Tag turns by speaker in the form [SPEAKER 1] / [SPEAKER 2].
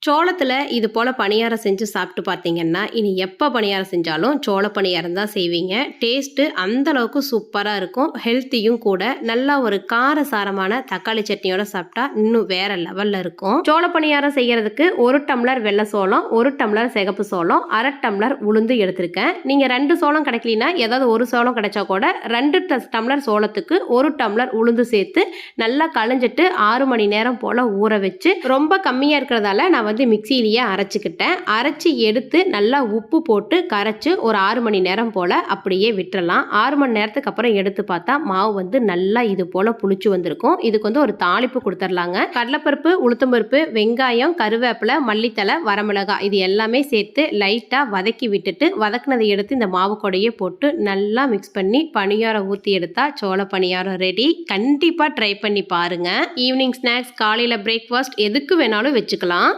[SPEAKER 1] சோளத்துல இது போல பணியாரம் செஞ்சு சாப்பிட்டு பார்த்தீங்கன்னா, இனி எப்ப பணியாரம் செஞ்சாலும் சோள பணியாரம் தான் செய்வீங்க. டேஸ்ட்டு அந்த அளவுக்கு சூப்பரா இருக்கும். ஹெல்த்தியும் கூட. நல்லா ஒரு காரசாரமான தக்காளி சட்னியோட சாப்பிட்டா இன்னும் வேற லெவல்ல இருக்கும். சோள பணியாரம் செய்யறதுக்கு 1 டம்ளர் வெள்ளை சோளம், 1 டம்ளர் சிகப்பு சோளம், 1/2 டம்ளர் உளுந்து எடுத்திருக்கேன். நீங்க 2 சோளம் கிடைக்கலனா ஏதாவது 1 சோளம் கிடைச்சா கூட 2 டம்ளர் சோளத்துக்கு 1 டம்ளர் உளுந்து சேர்த்து நல்லா களைஞ்சிட்டு 6 மணி நேரம் போல ஊற வச்சு ரொம்ப கம்மியா இருக்கிறதால நான் மிக்சியிலேயே அரைச்சிக்கிட்டேன். அரைச்சி எடுத்து நல்லா உப்பு போட்டு கரைச்சு ஒரு 6 மணி நேரம் போல அப்படியே விட்டுறலாம். 6 மணி நேரத்துக்கு அப்புறம் எடுத்து பார்த்தா மாவு நல்லா இது போல புளிச்சு வந்திருக்கும். இதுக்கு ஒரு தாளிப்பு கொடுத்துடலாங்க. கடலைப்பருப்பு, உளுத்தம்பருப்பு, வெங்காயம், கருவேப்பிலை, மல்லித்தலை, வரமிளகாய் இது எல்லாமே சேர்த்து லைட்டா வதக்கி விட்டுட்டு வதக்குனதை எடுத்து இந்த மாவு கூடையே போட்டு நல்லா மிக்ஸ் பண்ணி பணியாரம் ஊற்றி எடுத்தா சோள பணியாரம் ரெடி. கண்டிப்பா ட்ரை பண்ணி பாருங்க. ஈவினிங் ஸ்நாக்ஸ், காலையில பிரேக்ஃபாஸ்ட் எதுக்கு வேணாலும் வச்சுக்கலாம்.